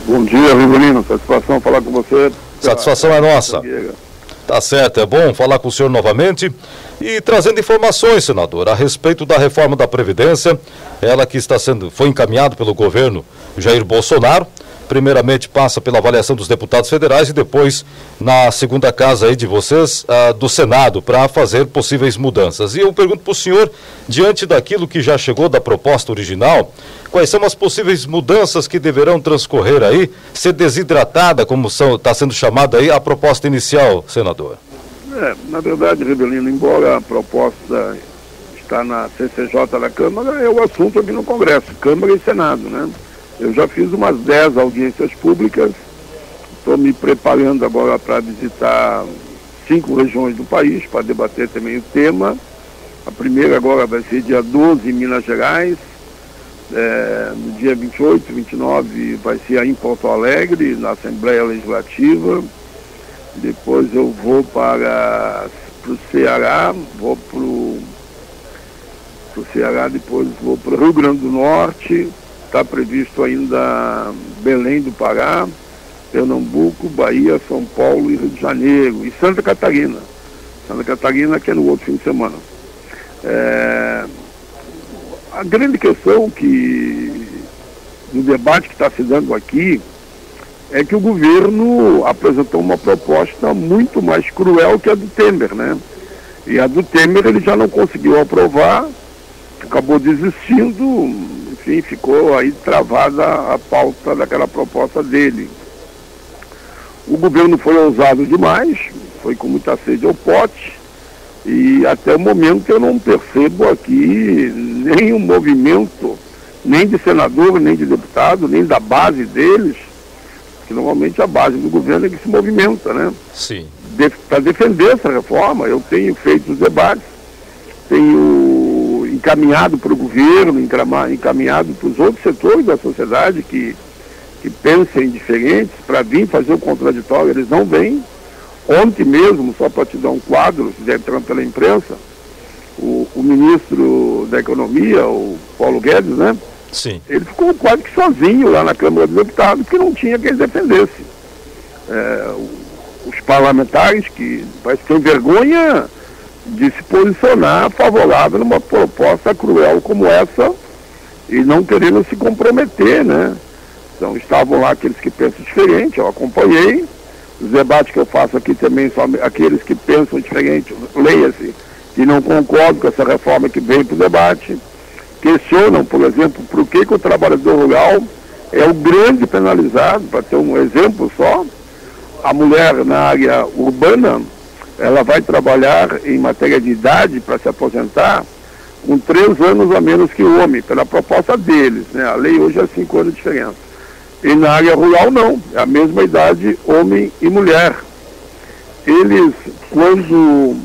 Bom dia, Rivelino. Satisfação falar com você. Satisfação é nossa. Tá certo, é bom falar com o senhor novamente e trazendo informações, senador, a respeito da reforma da Previdência, ela que foi encaminhada pelo governo Jair Bolsonaro. Primeiramente passa pela avaliação dos deputados federais e depois na segunda casa aí de vocês, do Senado, para fazer possíveis mudanças. E eu pergunto para o senhor, diante daquilo que já chegou da proposta original, quais são as possíveis mudanças que deverão transcorrer aí, ser desidratada, como está sendo chamada aí, a proposta inicial, senador? Na verdade, Rivelino, embora a proposta está na CCJ da Câmara, é o assunto aqui no Congresso, Câmara e Senado, né? Eu já fiz umas 10 audiências públicas, estou me preparando agora para visitar 5 regiões do país, para debater também o tema. A primeira agora vai ser dia 12 em Minas Gerais, no dia 28, 29 vai ser em Porto Alegre, na Assembleia Legislativa. Depois eu vou para o Ceará, depois vou para o Rio Grande do Norte. Está previsto ainda Belém do Pará, Pernambuco, Bahia, São Paulo e Rio de Janeiro. E Santa Catarina. Santa Catarina que é no outro fim de semana. A grande questão no debate que está se dando aqui é que o governo apresentou uma proposta muito mais cruel que a do Temer, né? E a do Temer ele já não conseguiu aprovar, acabou desistindo. Enfim, ficou aí travada a pauta daquela proposta dele. O governo foi ousado demais, foi com muita sede ao pote, e até o momento eu não percebo aqui nenhum movimento, nem de senador, nem de deputado, nem da base deles, que normalmente a base do governo é que se movimenta, né? Sim. Para defender essa reforma. Eu tenho feito os debates, tenho encaminhado para o governo, encaminhado para os outros setores da sociedade que pensem diferentes, para vir fazer o contraditório, eles não vêm. Ontem mesmo, só para te dar um quadro, se deve entrar pela imprensa, o ministro da Economia, o Paulo Guedes, né? Sim. Ele ficou quase que sozinho lá na Câmara dos Deputados, porque não tinha quem defendesse. Os parlamentares que parece que têm vergonha de se posicionar favorável numa proposta cruel como essa e não querendo se comprometer, né? Então estavam lá aqueles que pensam diferente, eu acompanhei. Os debates que eu faço aqui também são aqueles que pensam diferente, leia-se, e não concordam com essa reforma que veio para o debate. Questionam, por exemplo, por que o trabalhador rural é o grande penalizado. Para ter um exemplo só, a mulher na área urbana, ela vai trabalhar em matéria de idade para se aposentar com 3 anos a menos que o homem, pela proposta deles, né? A lei hoje é 5 anos de diferença. E na área rural não, é a mesma idade homem e mulher. Eles, quando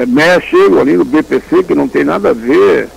mexem ali no BPC, que não tem nada a ver,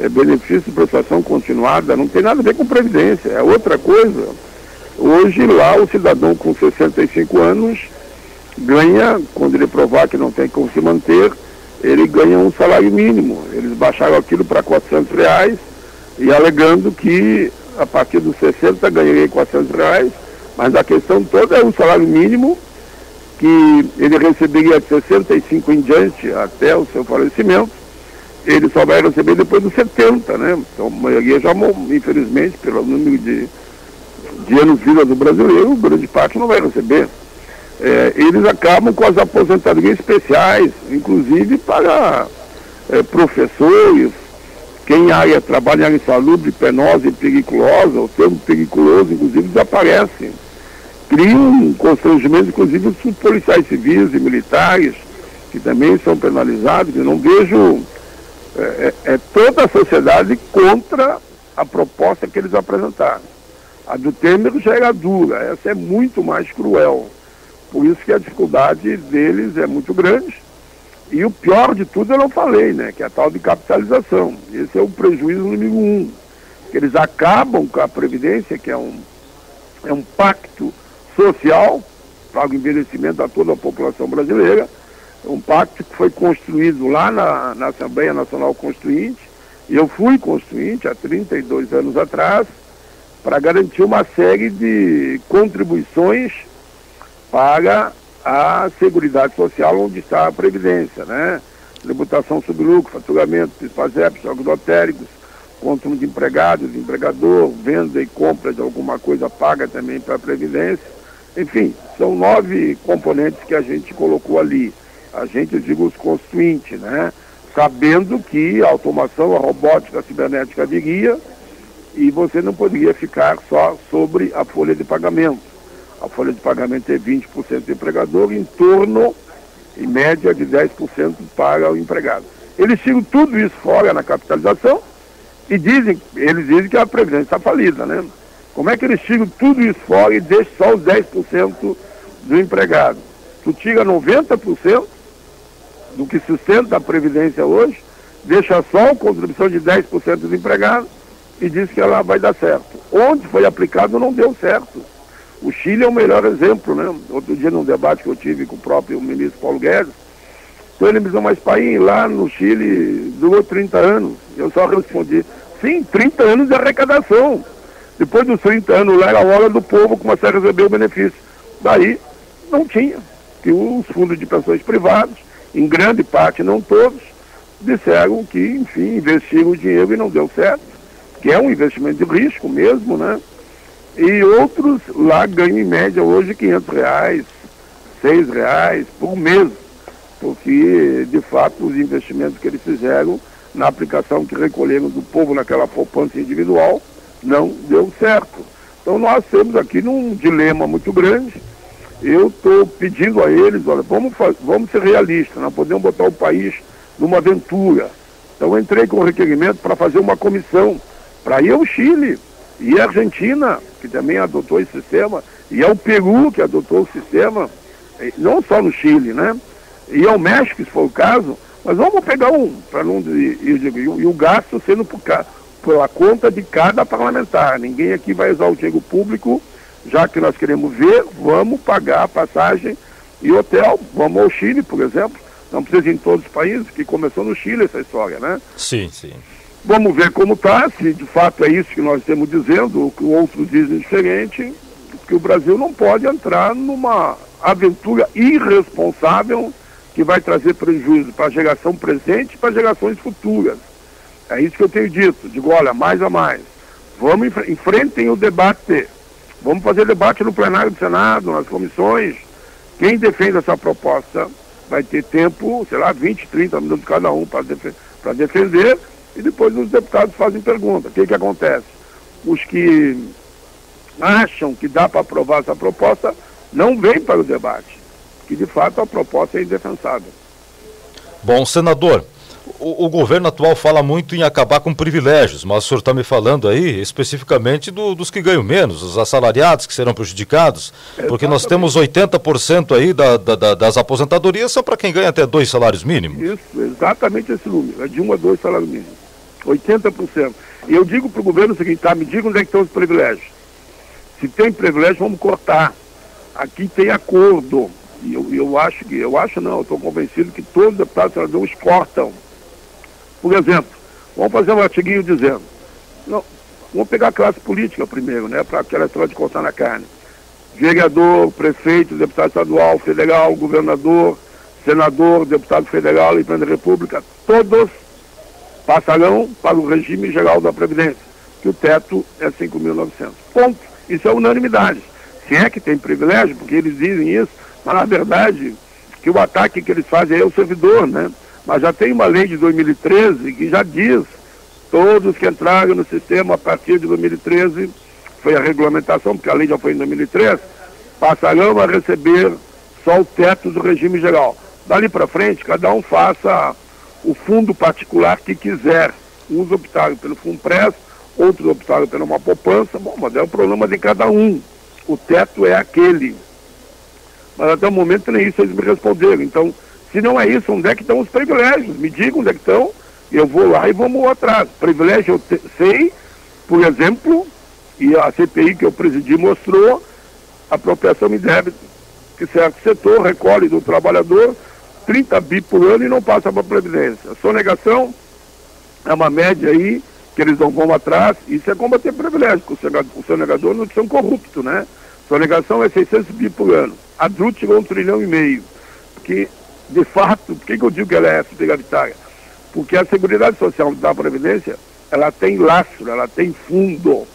benefício de prestação continuada, não tem nada a ver com previdência, é outra coisa. Hoje lá o cidadão com 65 anos ganha, quando ele provar que não tem como se manter, ele ganha um salário mínimo. Eles baixaram aquilo para R$400 e alegando que a partir dos 60 ganharia R$400, mas a questão toda é o salário mínimo, que ele receberia de 65 em diante até o seu falecimento, ele só vai receber depois dos 70, né? Então a maioria já, infelizmente, pelo número de anos de vida do brasileiro, grande parte não vai receber. Eles acabam com as aposentadorias especiais, inclusive para professores, quem trabalha em área insalubre, penosa e periculosa, o termo periculoso, inclusive, desaparece. Cria um constrangimento, inclusive, dos policiais civis e militares, que também são penalizados. Eu não vejo toda a sociedade contra a proposta que eles apresentaram. A do Temer já era dura, essa é muito mais cruel. Por isso que a dificuldade deles é muito grande. E o pior de tudo eu não falei, né? Que é a tal de capitalização. Esse é o prejuízo número 1. Que eles acabam com a Previdência, que é um pacto social para o envelhecimento da toda a população brasileira. Um pacto que foi construído lá na Assembleia Nacional Constituinte. E eu fui constituinte há 32 anos atrás. para garantir uma série de contribuições para a Seguridade Social, onde está a Previdência, né? Tributação sobre lucro, faturamento, PIS/PASEP, jogos lotéricos, consumo de empregados, de empregador, venda e compra de alguma coisa paga também para a Previdência. Enfim, são 9 componentes que a gente colocou ali. A gente, eu digo, os constituintes, né? Sabendo que a automação, a robótica, a cibernética viria e você não poderia ficar só sobre a folha de pagamento. A folha de pagamento é 20% do empregador, em torno, em média, de 10% para o empregado. Eles tiram tudo isso fora na capitalização e eles dizem que a Previdência está falida, né? Como é que eles tiram tudo isso fora e deixam só os 10% do empregado? Tu tira 90% do que sustenta a Previdência hoje, deixa só a contribuição de 10% do empregado e diz que ela vai dar certo. Onde foi aplicado não deu certo. O Chile é o melhor exemplo, né? Outro dia, num debate que eu tive com o próprio ministro Paulo Guedes, então ele me disse, mas pai, lá no Chile durou 30 anos. Eu só respondi, sim, 30 anos de arrecadação. Depois dos 30 anos lá era a hora do povo começar a receber o benefício. Daí não tinha. Que os fundos de pensões privados, em grande parte, não todos, disseram que, enfim, investiram o dinheiro e não deu certo, que é um investimento de risco mesmo, né? E outros lá ganham em média hoje R$500, R$6 por mês, porque, de fato, os investimentos que eles fizeram na aplicação que recolheram do povo naquela poupança individual não deu certo. Então nós temos aqui num dilema muito grande. Eu estou pedindo a eles, olha, vamos ser realistas, não podemos botar o país numa aventura. Então eu entrei com um requerimento para fazer uma comissão para ir ao Chile e a Argentina, que também adotou esse sistema, e ao Peru, que adotou o sistema, não só no Chile, né? E ao México, se for o caso, mas vamos pegar para não e o gasto sendo pela conta de cada parlamentar. Ninguém aqui vai usar o dinheiro público, já que nós queremos ver, vamos pagar a passagem e hotel. Vamos ao Chile, por exemplo. Não precisa ir em todos os países, que começou no Chile essa história, né? Sim, sim. Vamos ver como está, se de fato é isso que nós estamos dizendo, ou que outros dizem diferente, que o Brasil não pode entrar numa aventura irresponsável que vai trazer prejuízo para a geração presente e para gerações futuras. É isso que eu tenho dito. Digo, olha, mais a mais. Vamos enfrentem o debate. Vamos fazer debate no plenário do Senado, nas comissões. Quem defende essa proposta vai ter tempo, sei lá, 20, 30 minutos cada um para defender, e depois os deputados fazem pergunta. O que acontece? Os que acham que dá para aprovar essa proposta não vêm para o debate, que de fato a proposta é indefensável. Bom, senador, o governo atual fala muito em acabar com privilégios, mas o senhor está me falando aí especificamente dos que ganham menos, os assalariados que serão prejudicados, porque nós temos 80% aí das aposentadorias são para quem ganha até 2 salários mínimos. Isso, exatamente esse número, é de 1 a 2 salários mínimos, 80%. E eu digo para o governo o seguinte, me diga onde é que estão os privilégios. Se tem privilégio, vamos cortar. Aqui tem acordo, e eu estou convencido que todos os deputados e senadores cortam. Por exemplo, vamos fazer um artiguinho dizendo, não, vamos pegar a classe política primeiro, né, para aquela história de cortar na carne. Vereador, prefeito, deputado estadual, federal, governador, senador, deputado federal e presidente da República, todos passarão para o regime geral da Previdência, que o teto é 5.900. Ponto. Isso é unanimidade. Se é que tem privilégio, porque eles dizem isso, mas na verdade, que o ataque que eles fazem é o servidor, né? Mas já tem uma lei de 2013 que já diz, todos que entraram no sistema a partir de 2013, foi a regulamentação, porque a lei já foi em 2013, passarão a receber só o teto do regime geral. Dali para frente, cada um faça o fundo particular que quiser. Uns optaram pelo Fundpres, outros optaram por uma poupança. Bom, mas é o problema de cada um. O teto é aquele. Mas até o momento nem isso eles me responderam. Então, se não é isso, onde é que estão os privilégios? Me digam onde é que estão, eu vou lá e vamos atrás. Privilégio eu sei, por exemplo, e a CPI que eu presidi mostrou, apropriação indébita, que certo setor recolhe do trabalhador 30 bi por ano e não passa para a Previdência. A sonegação é uma média aí que eles não vão atrás. Isso é combater privilégio, porque o sonegador não é um corrupto, né? Sonegação é 600 bi por ano. A DRUT chegou a 1,5 trilhão. Porque, de fato, por que eu digo que ela é superioritária? Porque a Seguridade Social da Previdência, ela tem lastro, ela tem fundo,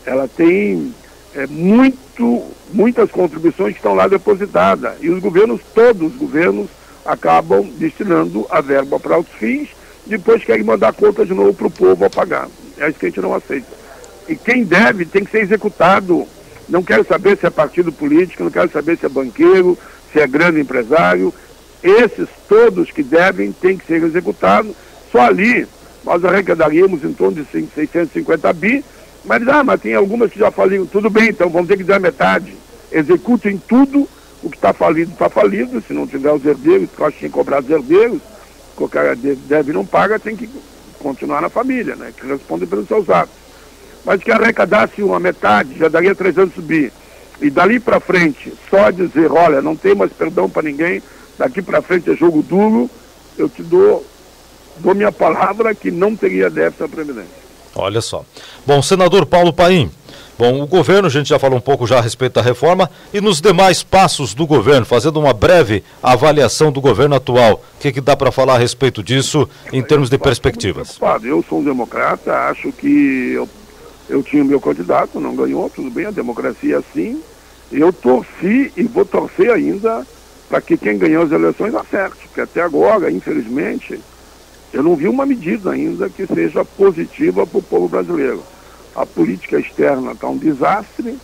ela tem muitas contribuições que estão lá depositadas. E os governos, todos os governos, acabam destinando a verba para outros fins, depois querem mandar conta de novo para o povo a pagar. É isso que a gente não aceita. E quem deve tem que ser executado. Não quero saber se é partido político, não quero saber se é banqueiro, se é grande empresário. Esses todos que devem têm que ser executados. Só ali nós arrecadaríamos em torno de 650 bi, mas tem algumas que já faliram. Tudo bem, então vamos ter que dar metade. Executem tudo, o que está falido está falido. Se não tiver os herdeiros, que eu acho que tem que cobrar os herdeiros, qualquer deve não paga, tem que continuar na família, né? Que responde pelos seus atos. Mas que arrecadasse uma metade, já daria 300 bi. E dali para frente, só dizer, olha, não tem mais perdão para ninguém, daqui para frente é jogo duro, eu te dou minha palavra que não teria déficit à Previdência. Olha só. Bom, senador Paulo Paim, o governo, a gente já falou um pouco já a respeito da reforma, e nos demais passos do governo, fazendo uma breve avaliação do governo atual, o que dá para falar a respeito disso em termos de perspectivas? Eu sou um democrata, acho que eu tinha o meu candidato, não ganhou, tudo bem, a democracia é assim. Eu torci e vou torcer ainda para que quem ganhou as eleições acerte, porque até agora, infelizmente, eu não vi uma medida ainda que seja positiva para o povo brasileiro. A política externa está um desastre,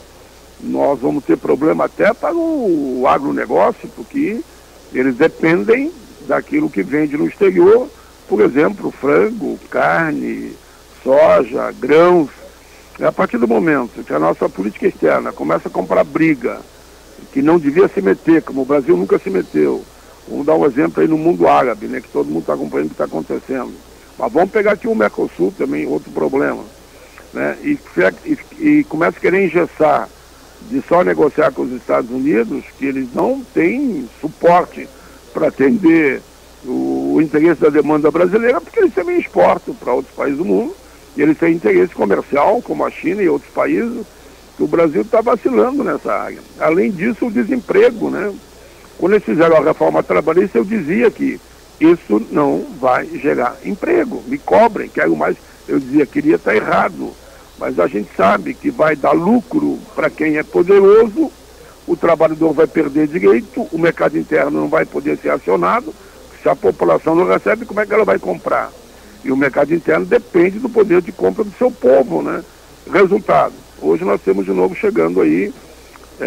nós vamos ter problema até para o agronegócio, porque eles dependem daquilo que vende no exterior, por exemplo, frango, carne, soja, grãos. A partir do momento que a nossa política externa começa a comprar briga, que não devia se meter, como o Brasil nunca se meteu. Vamos dar um exemplo aí no mundo árabe, né, que todo mundo está acompanhando o que está acontecendo. Mas vamos pegar aqui o Mercosul também, outro problema. Né, e começa a querer engessar de só negociar com os Estados Unidos, que eles não têm suporte para atender o interesse da demanda brasileira, porque eles também exportam para outros países do mundo. E eles têm interesse comercial, como a China e outros países, que o Brasil está vacilando nessa área. Além disso, o desemprego, né? Quando eles fizeram a reforma trabalhista, eu dizia que isso não vai gerar emprego. Me cobrem, quero mais. Eu dizia, queria estar errado. Mas a gente sabe que vai dar lucro para quem é poderoso, o trabalhador vai perder direito, o mercado interno não vai poder ser acionado. Se a população não recebe, como é que ela vai comprar? E o mercado interno depende do poder de compra do seu povo, né? Resultado, hoje nós temos de novo chegando aí,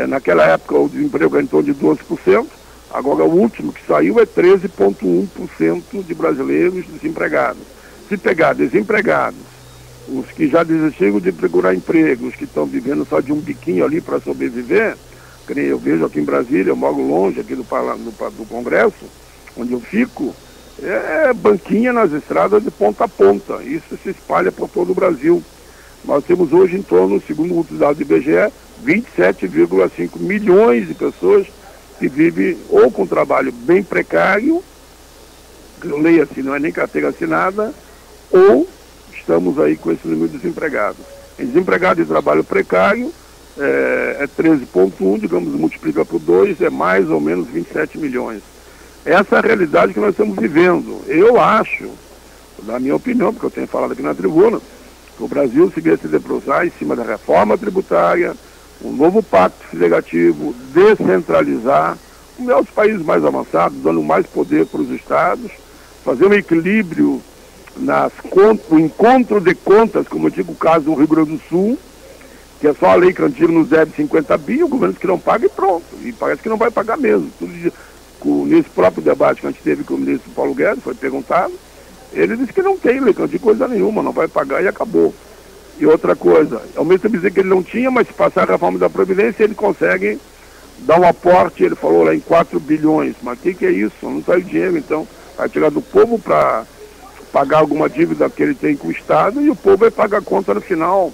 naquela época o desemprego era em torno de 12%, agora o último que saiu é 13,1% de brasileiros desempregados. Se pegar desempregados, os que já desistiram de procurar emprego, os que estão vivendo só de um biquinho ali para sobreviver, que nem eu vejo aqui em Brasília, eu moro longe aqui do Congresso, onde eu fico, banquinha nas estradas de ponta a ponta. Isso se espalha por todo o Brasil. Nós temos hoje em torno, segundo o último dado do IBGE, 27,5 milhões de pessoas que vivem ou com trabalho bem precário, leia-se, não é nem carteira assinada, ou estamos aí com esse número de desempregados. Em desempregado de trabalho precário, é 13,1, digamos, multiplica por 2, é mais ou menos 27 milhões. Essa é a realidade que nós estamos vivendo. Eu acho, na minha opinião, porque eu tenho falado aqui na tribuna, que o Brasil se se debruçar em cima da reforma tributária, um novo pacto federativo, descentralizar, como é os países mais avançados, dando mais poder para os estados, fazer um equilíbrio no encontro de contas, como eu digo o caso do Rio Grande do Sul, que é só a lei Cantillo nos deve 50 bi, o governo que não paga e pronto. E parece que não vai pagar mesmo. Nesse próprio debate que a gente teve com o ministro Paulo Guedes, foi perguntado, ele disse que não tem lei Cantillo coisa nenhuma, não vai pagar e acabou. E outra coisa, ao mesmo tempo dizer que ele não tinha, mas se passar a reforma da Previdência, ele consegue dar um aporte, ele falou lá em 4 bilhões. Mas o que é isso? Não sai o dinheiro, então. Vai tirar do povo para pagar alguma dívida que ele tem com o Estado e o povo vai pagar a conta no final.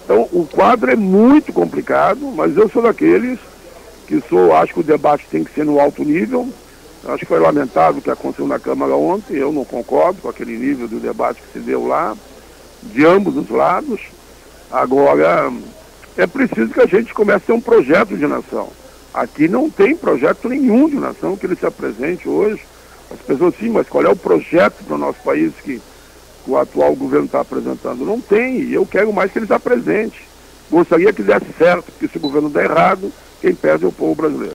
Então, o quadro é muito complicado, mas eu sou daqueles que acho que o debate tem que ser no alto nível. Acho que foi lamentável o que aconteceu na Câmara ontem, eu não concordo com aquele nível do debate que se deu lá. de ambos os lados. Agora, é preciso que a gente comece a ter um projeto de nação. Aqui não tem projeto nenhum de nação que ele se apresente hoje. As pessoas, sim, mas qual é o projeto para o nosso país que o atual governo está apresentando? Não tem, e eu quero mais que eles apresentem. Gostaria que desse certo, porque se o governo der errado, quem perde é o povo brasileiro.